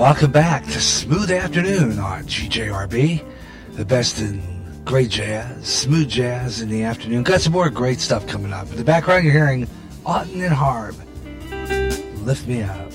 Welcome back to Smooth Afternoon on GJRB, the best in great jazz, smooth jazz in the afternoon. Got some more great stuff coming up. In the background, you're hearing Otten and Harb, Lift Me Up.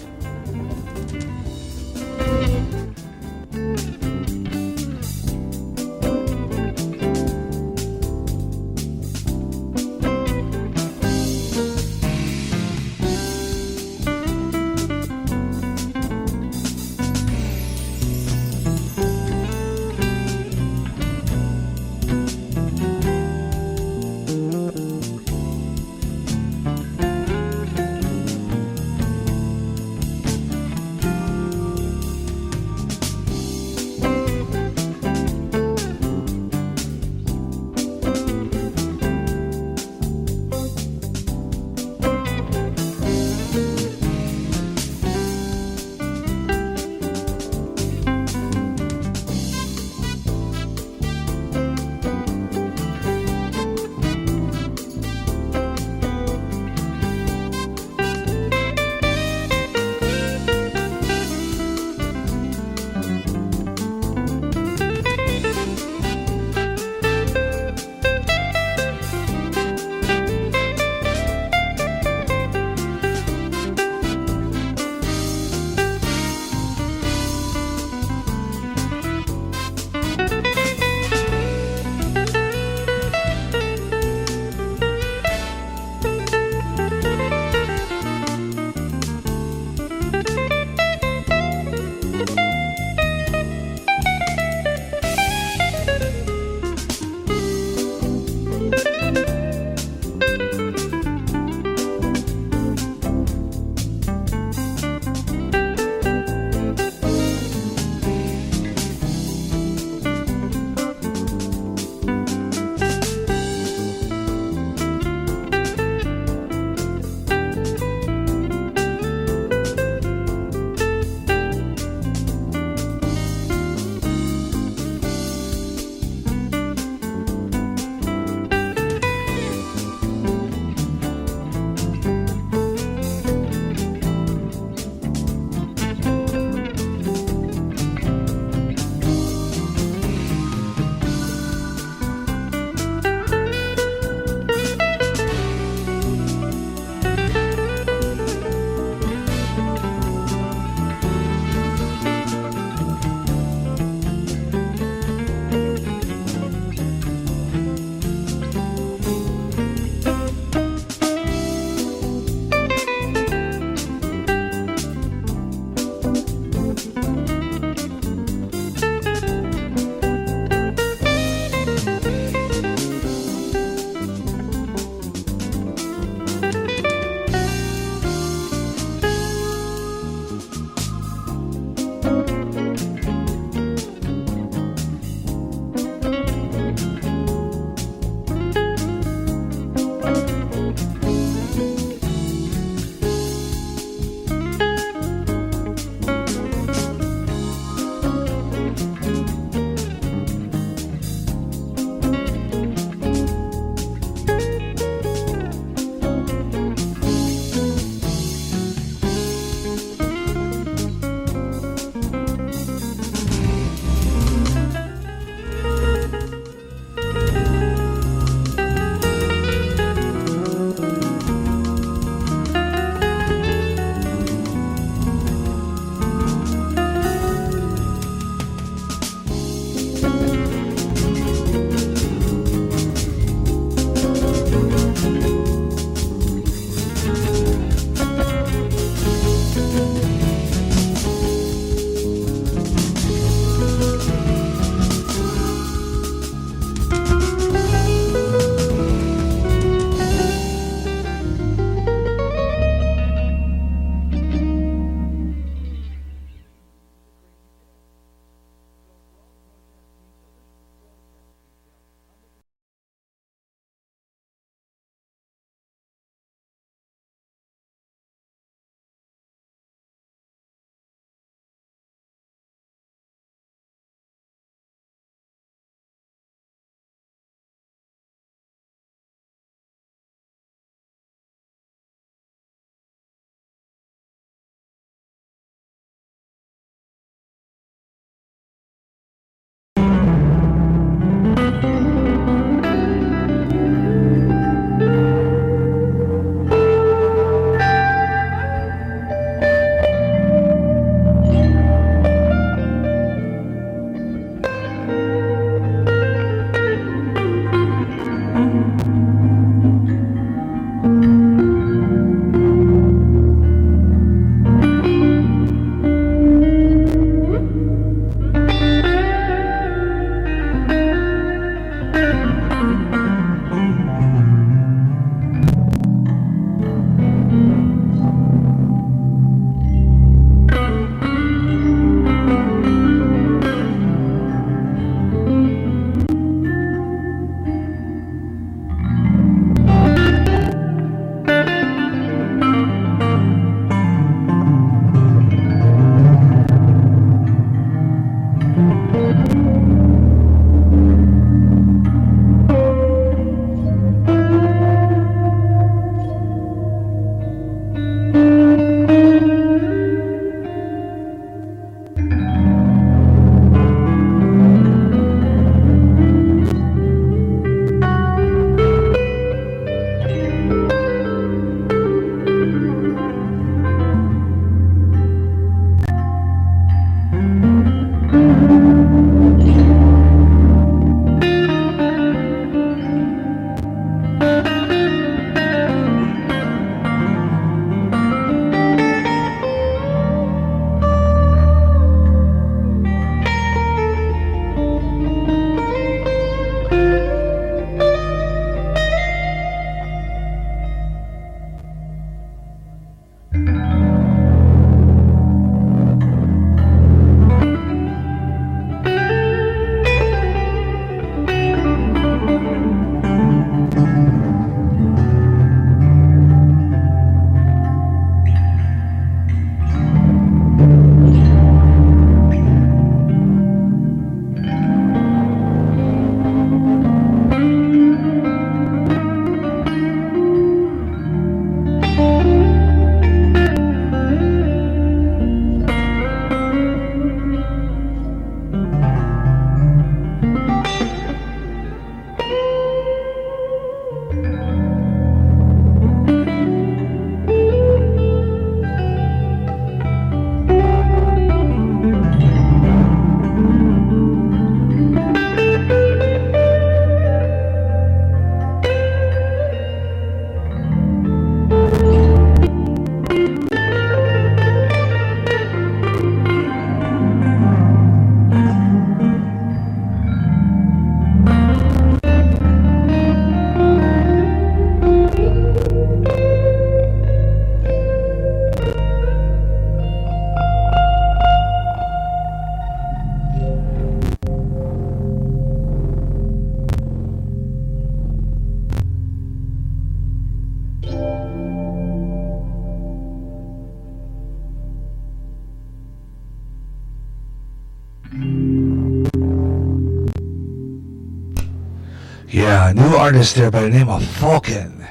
Yeah, new artist there by the name of Falcon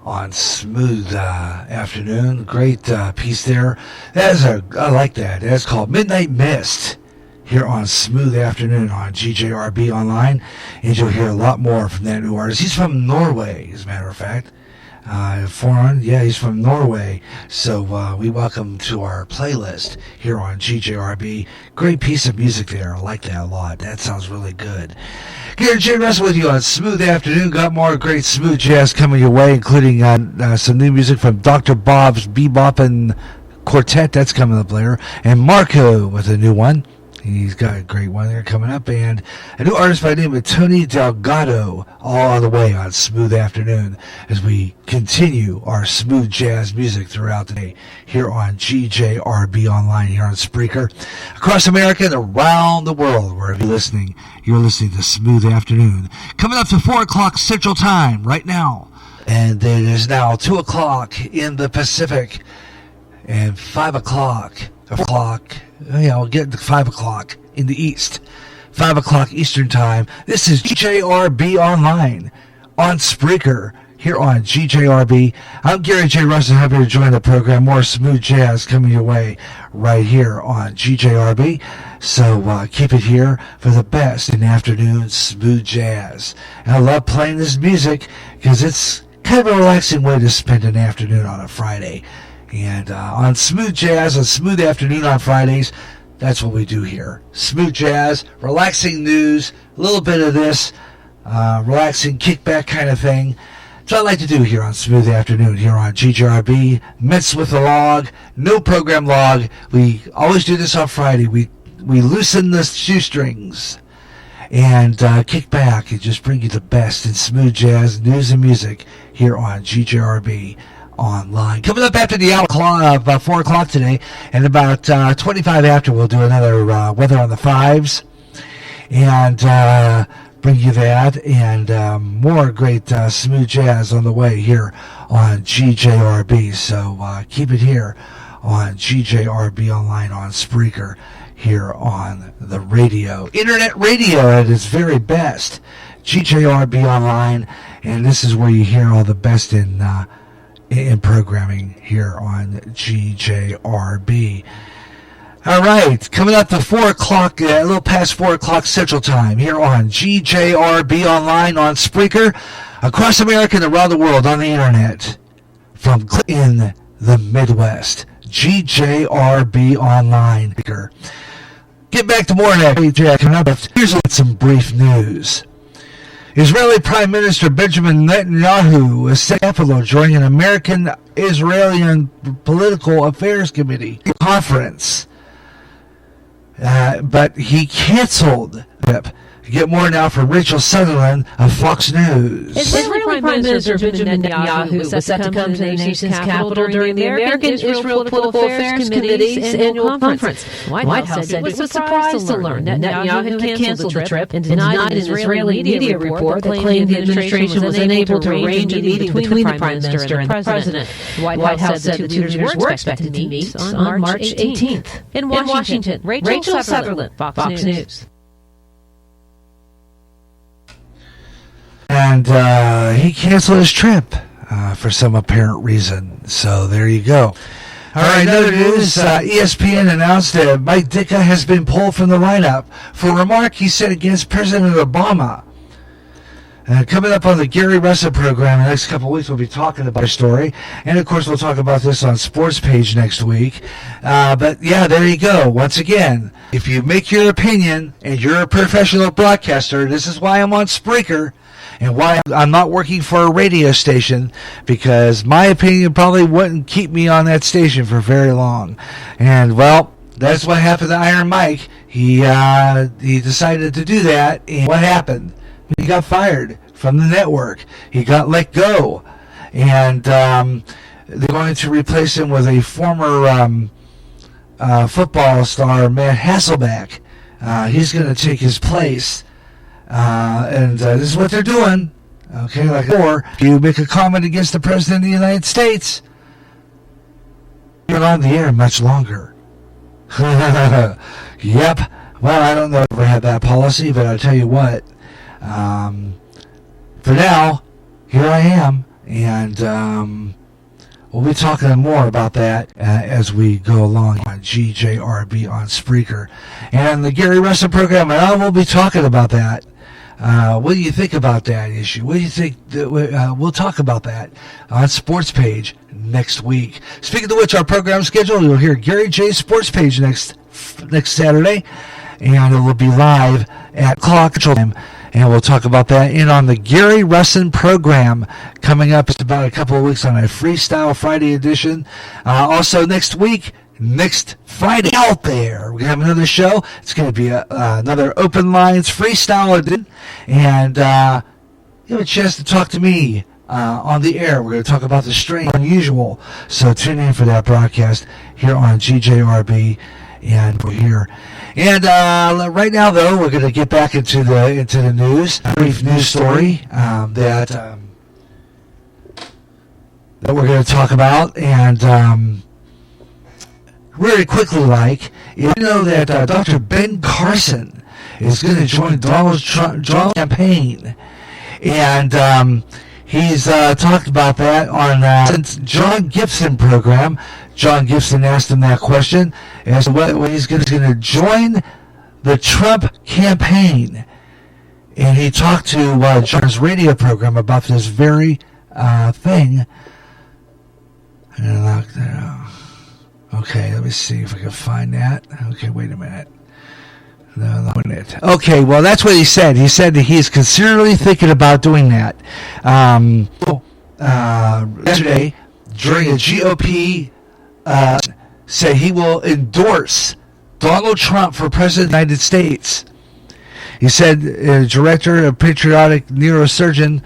on Smooth Afternoon. Great piece there. I like that. That's called Midnight Mist here on Smooth Afternoon on GJRB Online. And you'll hear a lot more from that new artist. He's from Norway, as a matter of fact. He's from Norway. So we welcome to our playlist here on GJRB. Great piece of music there. I like that a lot. That sounds really good. Gary J. Russell with you on Smooth Afternoon. Got more great smooth jazz coming your way, including some new music from Dr. Bob's Bebop and Quartet. That's coming up later. And Marco with a new one. He's got a great one there coming up. And a new artist by the name of Tony Delgado, all on the way on Smooth Afternoon as we continue our smooth jazz music throughout the day here on GJRB Online, here on Spreaker. Across America and around the world, wherever you're listening to Smooth Afternoon. Coming up to 4 o'clock Central Time right now. And it is now 2 o'clock in the Pacific and 5 o'clock. We'll get to 5 o'clock in the East. 5 o'clock Eastern Time. This is GJRB Online on Spreaker here on GJRB. I'm Gary J. Russell. Happy to join the program. More smooth jazz coming your way right here on GJRB. So keep it here for the best in afternoon smooth jazz. And I love playing this music because it's kind of a relaxing way to spend an afternoon on a Friday. And on Smooth Jazz, on Smooth Afternoon on Fridays, that's what we do here. Smooth jazz, relaxing news, a little bit of this, relaxing kickback kind of thing. That's what I like to do here on Smooth Afternoon, here on GJRB. Mets with the log, no program log. We always do this on Friday. We loosen the shoestrings and kick back and just bring you the best in smooth jazz, news and music here on GJRB Online. Coming up after the hour, about 4 o'clock today, and about 25 after, we'll do another Weather on the Fives, and bring you that, and more great smooth jazz on the way here on GJRB. So keep it here on GJRB Online on Spreaker, here on the radio. Internet radio at its very best. GJRB Online, and this is where you hear all the best in programming here on GJRB. All right, coming up to 4 o'clock, a little past 4 o'clock Central Time, here on GJRB Online on Spreaker, across America and around the world on the internet, from in the Midwest, GJRB Online. Get back to more of that coming up. Here's some brief news. Israeli Prime Minister Benjamin Netanyahu is set to join an American-Israeli Political Affairs Committee conference. But he canceled it. Get more now from Rachel Sutherland of Fox News. Israeli Prime Minister Benjamin Netanyahu was set to come to the nation's capital during the American-Israel Political Affairs Committee's annual conference. White House said it was surprised to learn that Netanyahu had canceled the trip and denied an Israeli media report that claimed the administration was unable to arrange a meeting between the Prime Minister and the President. The White House said the two leaders were expected to meet on March 18th. In Washington, Rachel Sutherland, Fox News. And he canceled his trip for some apparent reason. So there you go. All right, another news. ESPN announced that Mike Ditka has been pulled from the lineup for a remark he said against President Obama. Coming up on the Gary Russell program in the next couple of weeks, we'll be talking about this story. And, of course, we'll talk about this on Sports Page next week. But, yeah, there you go. Once again, if you make your opinion and you're a professional broadcaster, this is why I'm on Spreaker. And why I'm not working for a radio station, because my opinion probably wouldn't keep me on that station for very long. And, well, that's what happened to Iron Mike. He decided to do that, and what happened? He got fired from the network. He got let go. And they're going to replace him with a former football star, Matt Hasselbeck. He's going to take his place. And this is what they're doing. Okay, like before, if you make a comment against the President of the United States, you're not on the air much longer. Yep. Well, I don't know if we have that policy, but I'll tell you what. for now, here I am, and we'll be talking more about that as we go along on GJRB on Spreaker. And the Gary Russell program, and I will be talking about that. What do you think about that issue? What do you think? We'll talk about that on Sports Page next week. Speaking of which, our program schedule, you'll hear Gary J's Sports Page next Saturday, and it will be live at clock time. And we'll talk about that. And on the Gary Russin program coming up, it's about a couple of weeks on a Freestyle Friday edition. Also next Friday out there, we have another show. It's going to be another Open Lines Freestyle edition. And you have a chance to talk to me on the air. We're going to talk about the strange, unusual. So tune in for that broadcast here on GJRB. And we're here. And right now, though, we're going to get back into the news. A brief news story that we're going to talk about. And very quickly, you know that Dr. Ben Carson is going to join Donald Trump's campaign. And he's talked about that on John Gibson program. John Gibson asked him that question as to whether he's going to join the Trump campaign. And he talked to John's radio program about this very thing. Okay, let me see if I can find that. Okay, wait a minute. No. Okay, well, that's what he said. He said that he is considerably thinking about doing that. Yesterday, during a GOP said he will endorse Donald Trump for President of the United States. He said, Director of Patriotic Neurosurgeon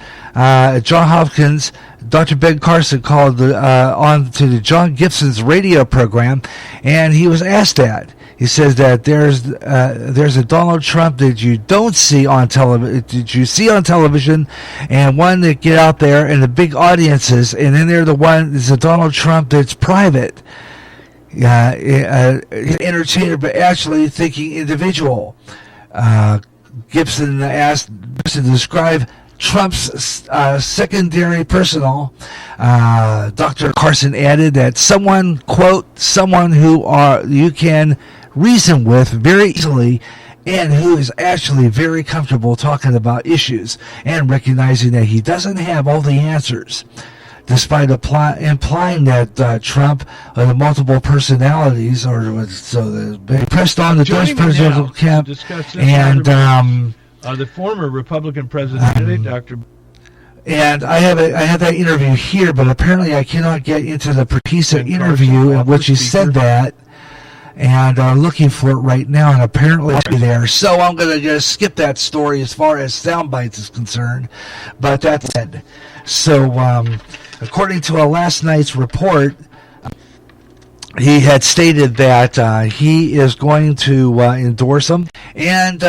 John Hopkins, Dr. Ben Carson called on to the John Gibson's radio program, and he was asked that. He says that there's a Donald Trump that you don't see on television, that you see on television, and one that get out there in the big audiences, and then there's a Donald Trump that's private, entertainer, but actually thinking individual. Gibson asked to describe Trump's secondary personnel. Dr. Carson added that someone who you can reason with very easily and who is actually very comfortable talking about issues and recognizing that he doesn't have all the answers, despite implying that Trump the multiple personalities they pressed on the Dutch presidential camp and the former Republican president, Dr. And I have that interview here, but apparently I cannot get into the precise interview in which he said that. And I'm looking for it right now, and apparently it's there. So I'm going to just skip that story as far as sound bites is concerned. But that's it. So according to a last night's report, he had stated that he is going to endorse him. And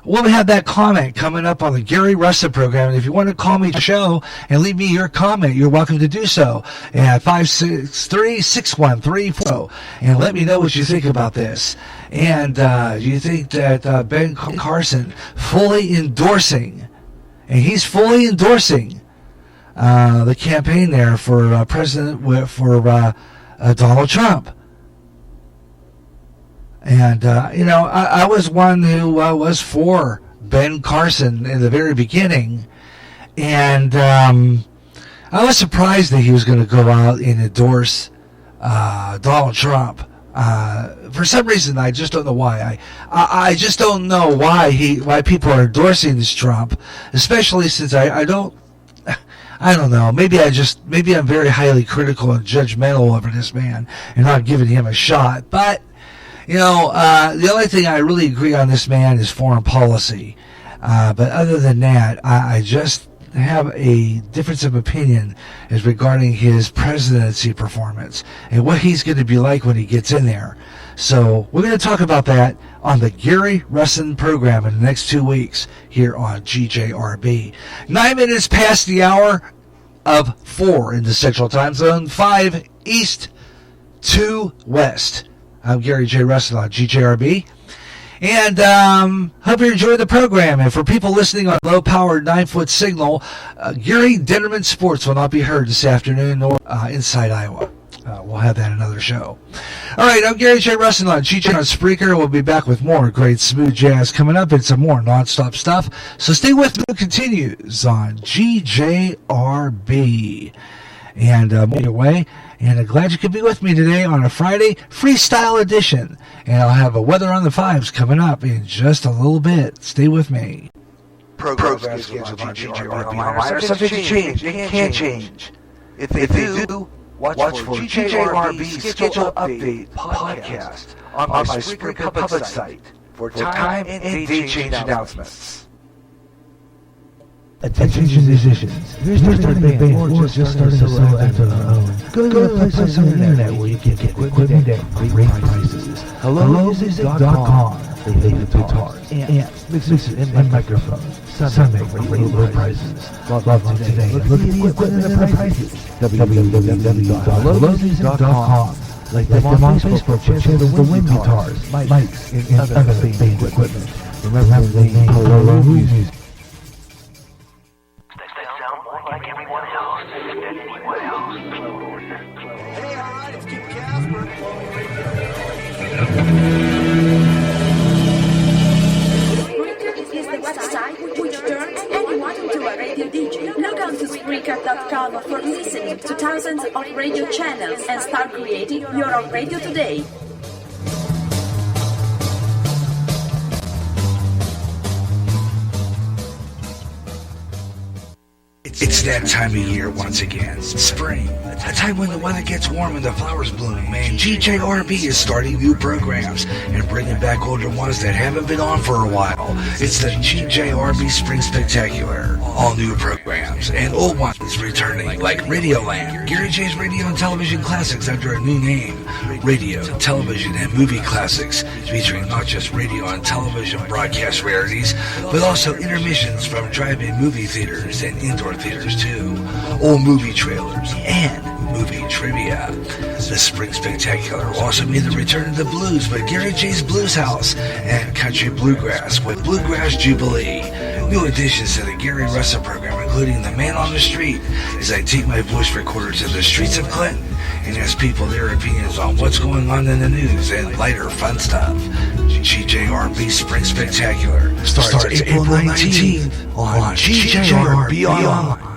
we'll have that comment coming up on the Gary Russell program. And if you want to call me to the show and leave me your comment, you're welcome to do so at 563-6134. And let me know what you think about this. And you think that Ben Carson fully endorsing, and he's fully endorsing the campaign there for President, for Donald Trump. And, I was one who was for Ben Carson in the very beginning. And I was surprised that he was going to go out and endorse Donald Trump. For some reason, I just don't know why. I just don't know why people are endorsing this Trump, especially since I don't know. Maybe I'm very highly critical and judgmental over this man and not giving him a shot. But the only thing I really agree on this man is foreign policy. But other than that, I just have a difference of opinion as regarding his presidency performance and what he's going to be like when he gets in there. So we're going to talk about that on the Gary Russin program in the next 2 weeks here on GJRB. 9 minutes past the hour of 4 in the Central Time Zone, 5 East, 2 West. I'm Gary J. Russin on GJRB. And hope you enjoy the program. And for people listening on low-powered 9-foot signal, Gary Dennerman Sports will not be heard this afternoon nor inside Iowa. We'll have that another show. All right, I'm Gary J. Rustin on GJ on Spreaker. We'll be back with more great smooth jazz coming up and some more nonstop stuff. So stay with me. It continues on GJRB. And more away. And glad you could be with me today on a Friday freestyle edition. And I'll have a weather on the fives coming up in just a little bit. Stay with me. Programs scheduled on GJRB are subject to change. They can change. If they do, watch for GJRB Schedule Update podcast on my Spreaker public site for time and date change announcements. Attention musicians, you're starting a band or just starting a solo after their own. Go to a place on the internet where you can get equipment at great prices. HelloMusic.com. They make the guitars, amps, mixers, and microphones. Some make great low prices. Log on today and look at the equipment and the prices. www.hellomusic.com. Like them on Facebook for chance to win guitars, mics, and other band equipment. Remember the name Hello Music. Like everyone else, anyone else. Hey, alright, it's Kid Casper. Spreaker is the website which turns anyone into a radio DJ. Log on to Spreaker.com for listening to thousands of radio channels and start creating your own radio today. It's that time of year once again. Spring. A time when the weather gets warm and the flowers bloom. And GJRB is starting new programs and bringing back older ones that haven't been on for a while. It's the GJRB Spring Spectacular. All new programs and old ones returning, like Radioland, Gary J's Radio and Television Classics under a new name. Radio, television, and movie classics, featuring not just radio and television broadcast rarities, but also intermissions from drive-in movie theaters and indoor theaters too, old movie trailers, and movie trivia. The Spring Spectacular will also be the return of the blues with Gary J's Blues House and Country Bluegrass with Bluegrass Jubilee. New additions to the Gary Russell program, including The Man on the Street, as I take my voice recorder to the streets of Clinton and ask people their opinions on what's going on in the news and lighter fun stuff. GJRB Spring Spectacular starts April 19th on GJRB Online.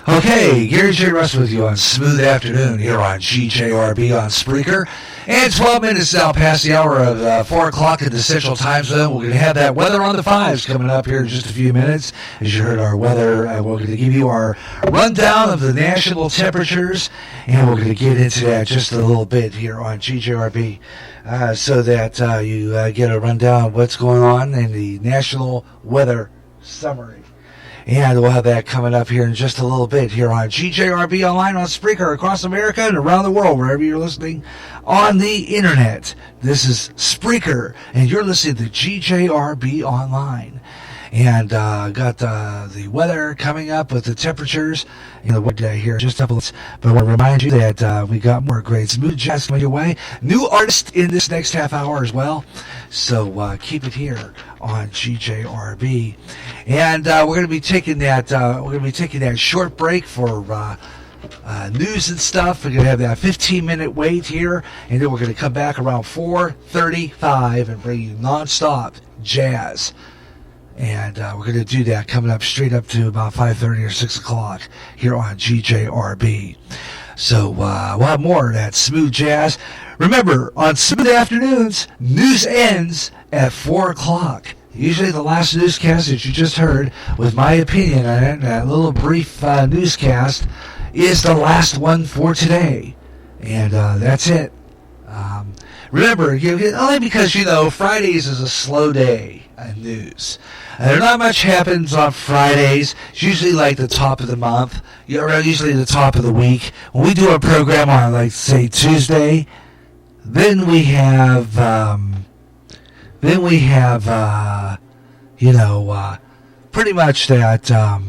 Okay, Gary J. Russ with you on Smooth Afternoon here on GJRB on Spreaker. And 12 minutes now past the hour of 4 o'clock in the Central Time Zone. We're going to have that weather on the fives coming up here in just a few minutes. As you heard our weather, we're going to give you our rundown of the national temperatures. And we're going to get into that just a little bit here on GJRB so that you get a rundown of what's going on in the national weather summary. And we'll have that coming up here in just a little bit here on GJRB Online on Spreaker across America and around the world, wherever you're listening on the internet. This is Spreaker, and you're listening to GJRB Online. And got the weather coming up with the temperatures. Here in just a couple of minutes. But I want to remind you that we got more great smooth jazz coming your way. New artists in this next half hour as well. So keep it here on GJRB. And we're going to be taking that. We're going to be taking that short break for news and stuff. We're going to have that 15-minute wait here, and then we're going to come back around 4:35 and bring you nonstop jazz. And we're going to do that coming up straight up to about 5:30 or 6 o'clock here on GJRB. So we'll have more of that smooth jazz. Remember, on Smooth Afternoons, news ends at 4 o'clock. Usually the last newscast that you just heard, with my opinion on it, that little brief newscast, is the last one for today. And that's it. Remember, only because, Fridays is a slow day in news. There's not much happens on Fridays. It's usually like the top of the month, usually the top of the week. When we do a program on, like, say, Tuesday, then we have pretty much that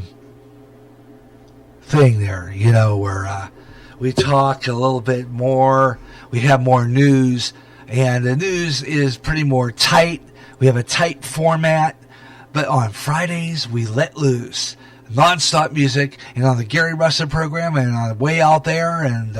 thing there, where we talk a little bit more, we have more news, and the news is pretty more tight. We have a tight format, but on Fridays we let loose. Non-stop music, and on the Gary Russell program and on the Way Out There, and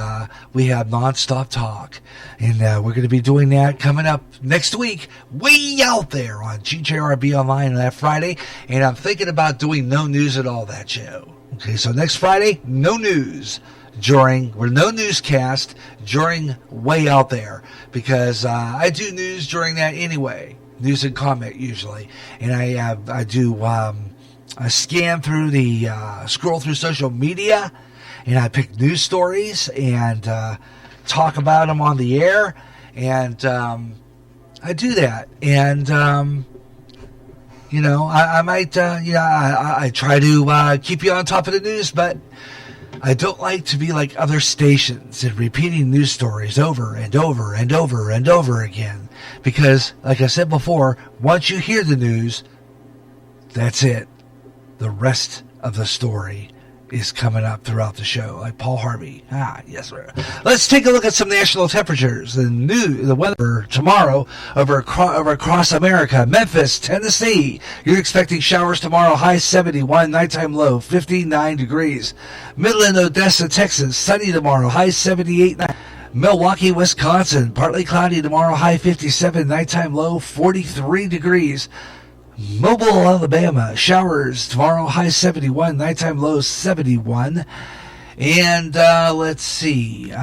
we have non-stop talk. And we're going to be doing that coming up next week, Way Out There on GJRB Online on that Friday. And I'm thinking about doing no news at all that show. Okay, so next Friday, no news no newscast during Way Out There, because I do news during that anyway, news and comment usually. And I do... I scan through scroll through social media, and I pick news stories and talk about them on the air, and I do that. And I might, I try to keep you on top of the news, but I don't like to be like other stations and repeating news stories over and over and over and over again, because, like I said before, once you hear the news, that's it. The rest of the story is coming up throughout the show, like Paul Harvey. Yes, sir. Let's take a look at some national temperatures. The weather tomorrow over across America. Memphis, Tennessee. You're expecting showers tomorrow, high 71, nighttime low 59 degrees. Midland, Odessa, Texas, sunny tomorrow, high 78. Milwaukee, Wisconsin, partly cloudy tomorrow, high 57, nighttime low 43 degrees. Mobile, Alabama, showers tomorrow, high 71, nighttime low 71. And let's see,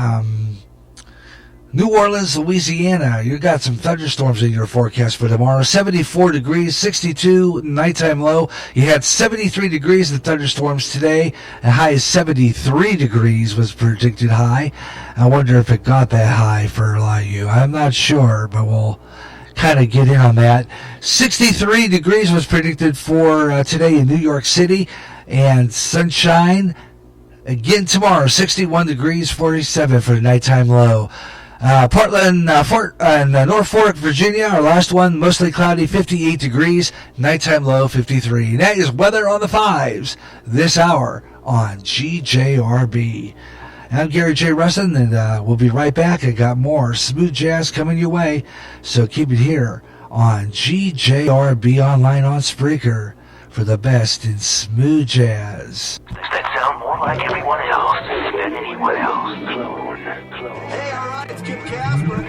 New Orleans, Louisiana, you got some thunderstorms in your forecast for tomorrow. 74 degrees, 62, nighttime low. You had 73 degrees in thunderstorms today. A high of 73 degrees was predicted high. I wonder if it got that high for a lot of you. I'm not sure, but we'll kind of get in on that. 63 degrees was predicted for today in New York City, and sunshine again tomorrow. 61 degrees, 47 for the nighttime low. Portland, North Fork, Virginia, our last one, mostly cloudy, 58 degrees, nighttime low 53. And that is weather on the fives this hour on GJRB. I'm Gary J. Russin, and we'll be right back. I got more smooth jazz coming your way, so keep it here on GJRB Online on Spreaker for the best in smooth jazz. Does that sound more like everyone else than anyone else? Clone. Hey, alright, it's Kip Casper.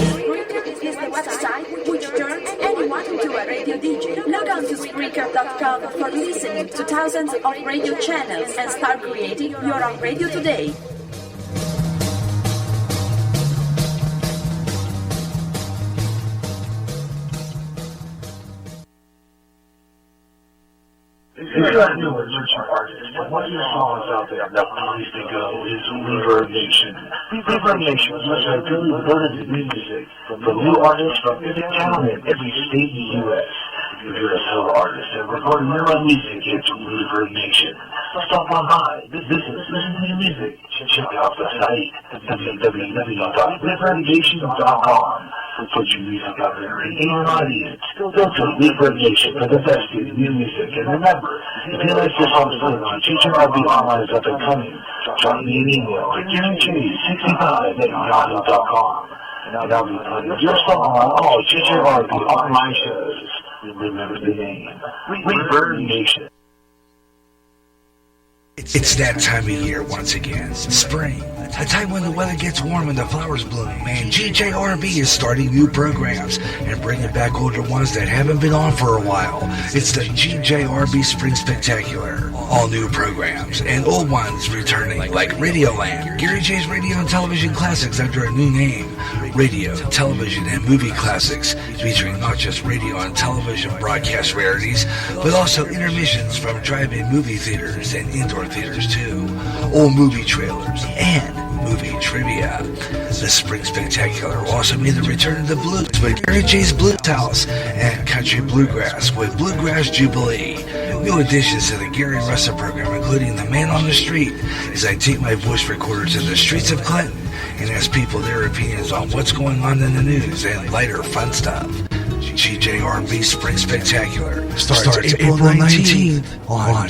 Spreaker is the website which turns anyone into a radio DJ. Log on to Spreaker.com for listening to thousands of radio channels and start creating your own radio today. If you're a new emerging artist, one of your songs out there that needs to go is Reverb Nation. Reverb Nation is a really loaded music from new artists from every town in every state in the U.S. If you're a solo artist and recording your own music, it's Reverb Nation. Stop on by, listen to your music. Check out the site, www.reverbnation.com. Put your music out there and gain an audience. Go to Reverb Nation for the best in new music. And remember, if you like this on the phone, GJRB Online is up and coming. Drop me an email at GaryJ65@yahoo.com. And I'll be putting your song on all GJRB Online shows. Remember the name, Reverb Nation. It's that time of year once again. Spring. A time when the weather gets warm and the flowers bloom. And GJRB is starting new programs and bringing back older ones that haven't been on for a while. It's the GJRB Spring Spectacular. All new programs and old ones returning, like Radioland, Gary J's Radio and Television Classics under a new name. Radio, television, and movie classics, featuring not just radio and television broadcast rarities, but also intermissions from drive-in movie theaters and indoor theaters too. Old movie trailers and movie trivia. The Spring Spectacular will also mean the return of the blues with Gary J's Blues House and Country Bluegrass with Bluegrass Jubilee. New additions to the Gary Russell program, including the Man on the Street, as I take my voice recorder to the streets of Clinton and ask people their opinions on what's going on in the news and lighter fun stuff. GJRB Spring Spectacular starts April 19th on